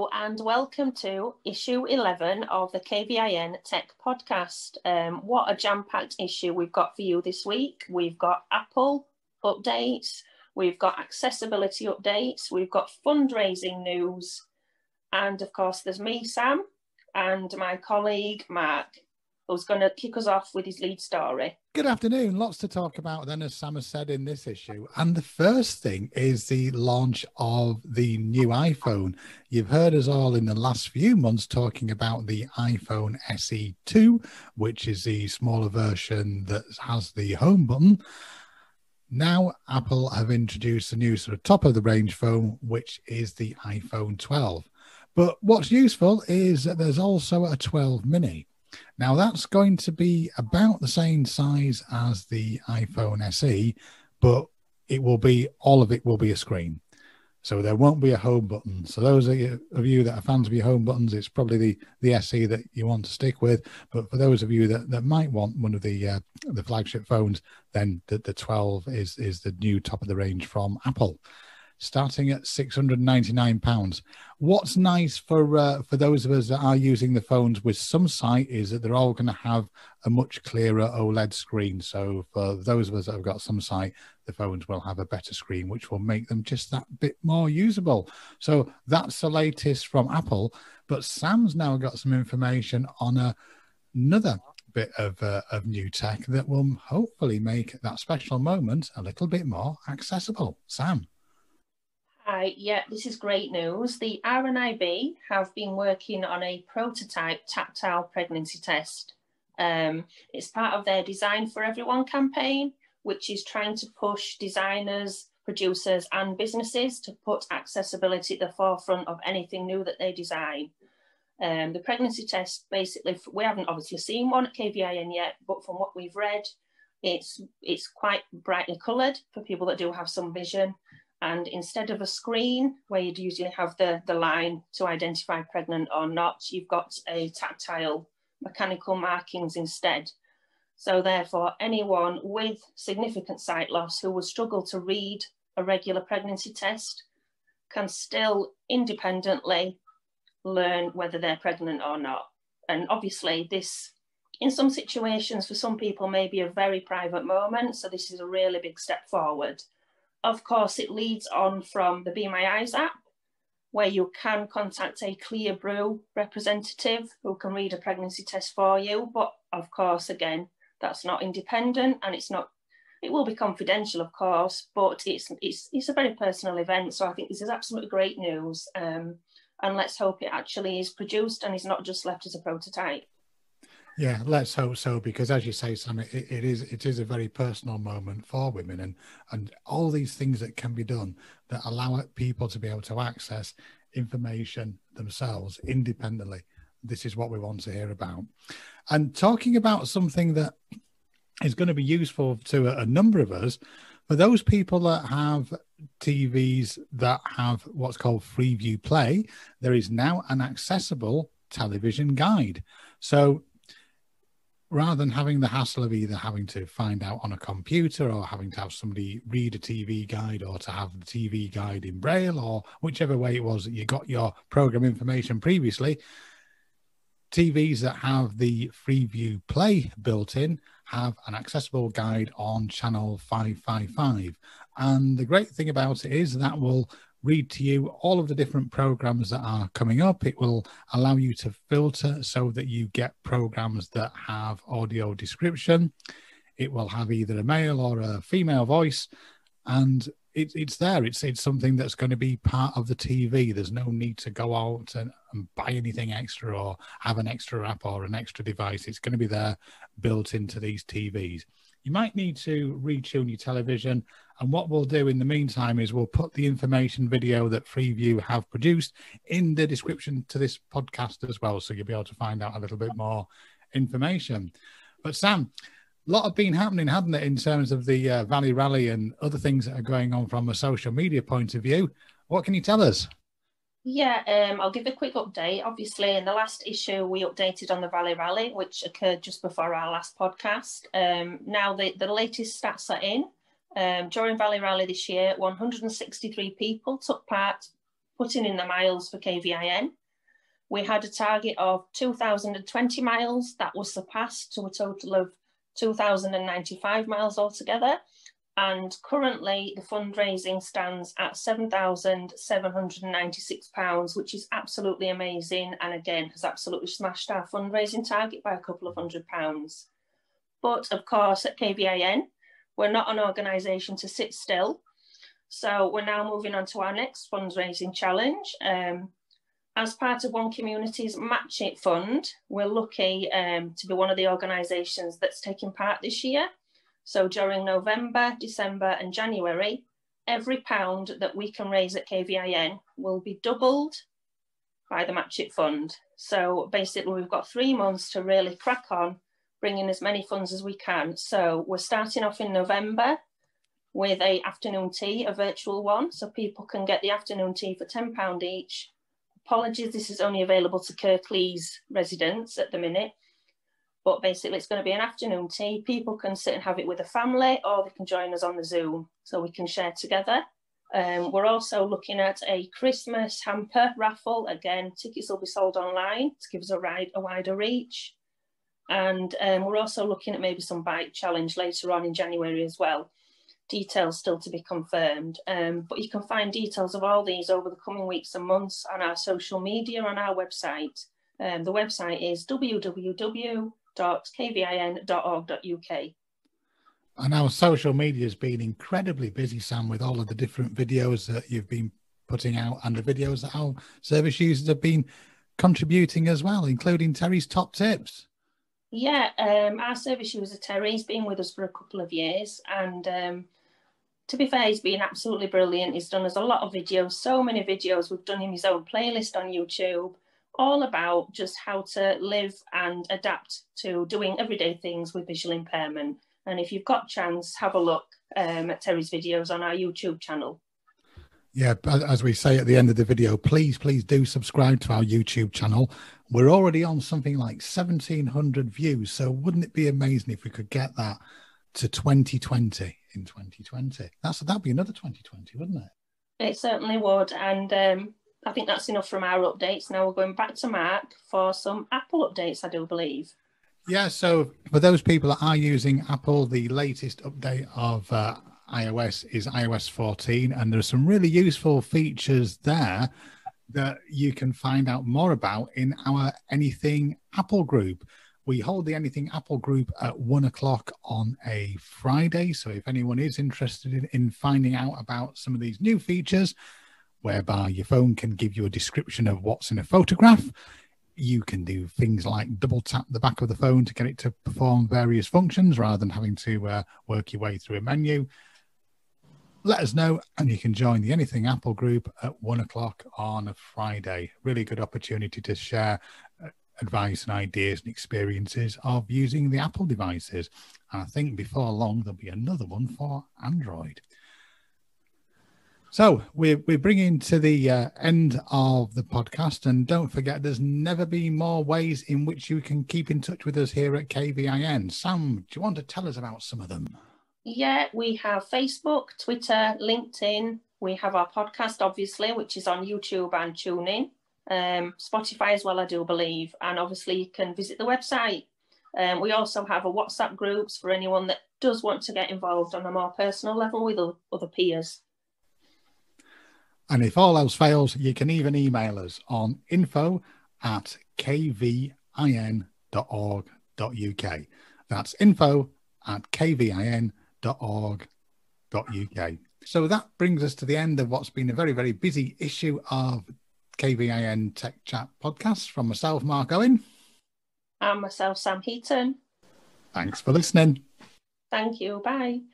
And welcome to issue 11 of the KVIN Tech Podcast. What a jam-packed issue we've got for you this week. We've got Apple updates, we've got accessibility updates, we've got fundraising news, and of course there's me, Sam, and my colleague, Mark, who's going to kick us off with his lead story. Good afternoon. Lots to talk about then, as Sam has said, in this issue. And the first thing is the launch of the new iPhone. You've heard us all in the last few months talking about the iPhone SE 2, which is the smaller version that has the home button. Now, Apple have introduced a new sort of top-of-the-range phone, which is the iPhone 12. But what's useful is that there's also a 12 mini. Now, that's going to be about the same size as the iPhone SE, but all of it will be a screen. So there won't be a home button. So those of you that are fans of your home buttons, it's probably the SE that you want to stick with. But for those of you that might want one of the flagship phones, then the 12 is the new top of the range from Apple, starting at £699. What's nice for those of us that are using the phones with some sight is that they're all going to have a much clearer OLED screen. So for those of us that have got some sight, the phones will have a better screen, which will make them just that bit more usable. So that's the latest from Apple. But Sam's now got some information on another bit of new tech that will hopefully make that special moment a little bit more accessible. Sam. Hi, yeah, this is great news. The RNIB have been working on a prototype tactile pregnancy test. It's part of their Design for Everyone campaign, which is trying to push designers, producers and businesses to put accessibility at the forefront of anything new that they design. The pregnancy test, basically, we haven't obviously seen one at KVIN yet, but from what we've read, it's quite brightly coloured for people that do have some vision. And instead of a screen where you'd usually have the line to identify pregnant or not, you've got a tactile mechanical markings instead. So therefore, anyone with significant sight loss who would struggle to read a regular pregnancy test can still independently learn whether they're pregnant or not. And obviously this, in some situations, for some people, may be a very private moment. So this is a really big step forward. Of course, it leads on from the Be My Eyes app, where you can contact a Clear Brew representative who can read a pregnancy test for you. But of course, again, that's not independent, and it will be confidential, of course, but it's a very personal event. So I think this is absolutely great news. And let's hope it actually is produced and is not just left as a prototype. Yeah, let's hope so, because as you say, Sam, it is a very personal moment for women, and all these things that can be done that allow people to be able to access information themselves independently. This is what we want to hear about. And talking about something that is going to be useful to a number of us, for those people that have TVs that have what's called Freeview Play, there is now an accessible television guide. So rather than having the hassle of either having to find out on a computer or having to have somebody read a TV guide or to have the TV guide in Braille or whichever way it was that you got your program information previously, TVs that have the Freeview Play built in have an accessible guide on channel 555. And the great thing about it is that will read to you all of the different programs that are coming up. It will allow you to filter so that you get programs that have audio description. It will have either a male or a female voice, and it's there. It's something that's going to be part of the TV. There's no need to go out and buy anything extra or have an extra app or an extra device. It's going to be there built into these TVs. You might need to retune your television, and what we'll do in the meantime is we'll put the information video that Freeview have produced in the description to this podcast as well, so you'll be able to find out a little bit more information. But Sam, a lot have been happening, hadn't it, in terms of the Valley Rally and other things that are going on from a social media point of view. What can you tell us? Yeah, I'll give a quick update. Obviously, in the last issue, we updated on the Valley Rally, which occurred just before our last podcast. Now, the latest stats are in. During Valley Rally this year, 163 people took part putting in the miles for KVIN. We had a target of 2,020 miles that was surpassed to a total of 2,095 miles altogether. And currently the fundraising stands at £7,796, which is absolutely amazing. And again, has absolutely smashed our fundraising target by a couple of £100. But of course, at KVIN, we're not an organisation to sit still. So we're now moving on to our next fundraising challenge. As part of One Community's Match It Fund, we're lucky to be one of the organisations that's taking part this year. So during November, December and January, every pound that we can raise at KVIN will be doubled by the Match It Fund. So basically we've got 3 months to really crack on, bring in as many funds as we can. So we're starting off in November with an afternoon tea, a virtual one, so people can get the afternoon tea for £10 each. Apologies, this is only available to Kirklees residents at the minute. But basically it's going to be an afternoon tea. People can sit and have it with a family, or they can join us on the Zoom so we can share together. We're also looking at a Christmas hamper raffle. Again, tickets will be sold online to give us a wider reach. And we're also looking at maybe some bike challenge later on in January as well. Details still to be confirmed. But you can find details of all these over the coming weeks and months on our social media, on our website. The website is www.kvin.org.uk. And our social media has been incredibly busy, Sam, with all of the different videos that you've been putting out and the videos that our service users have been contributing as well, including Terry's top tips. Yeah, our service user Terry's been with us for a couple of years, and to be fair, he's been absolutely brilliant. He's done us a lot of videos, so many videos. We've done him his own playlist on YouTube, all about just how to live and adapt to doing everyday things with visual impairment. And if you've got a chance, have a look at Terry's videos on our YouTube channel. Yeah, as we say at the end of the video, please do subscribe to our YouTube channel. We're already on something like 1,700 views. So wouldn't it be amazing if we could get that to 2020 in 2020? That'd be another 2020, wouldn't it? It certainly would. And I think that's enough from our updates. Now we're going back to Mark for some Apple updates, I do believe. Yeah, so for those people that are using Apple, the latest update of iOS is iOS 14, and there are some really useful features there that you can find out more about in our Anything Apple group. We hold the Anything Apple group at 1 o'clock on a Friday. So if anyone is interested in finding out about some of these new features, whereby your phone can give you a description of what's in a photograph, you can do things like double tap the back of the phone to get it to perform various functions rather than having to work your way through a menu. Let us know, and you can join the Anything Apple group at 1 o'clock on a Friday. Really good opportunity to share advice and ideas and experiences of using the Apple devices. And I think before long, there'll be another one for Android. So we're bringing to the end of the podcast, and don't forget, there's never been more ways in which you can keep in touch with us here at KVIN. Sam, do you want to tell us about some of them? Yeah, we have Facebook, Twitter, LinkedIn. We have our podcast, obviously, which is on YouTube and TuneIn. Spotify as well, I do believe. And obviously you can visit the website. We also have a WhatsApp groups for anyone that does want to get involved on a more personal level with other peers. And if all else fails, you can even email us on info@kvin.org.uk. That's info@kvin.org.uk. So that brings us to the end of what's been a very, very busy issue of KVIN Tech Chat podcast from myself, Mark Owen. And myself, Sam Heaton. Thanks for listening. Thank you. Bye.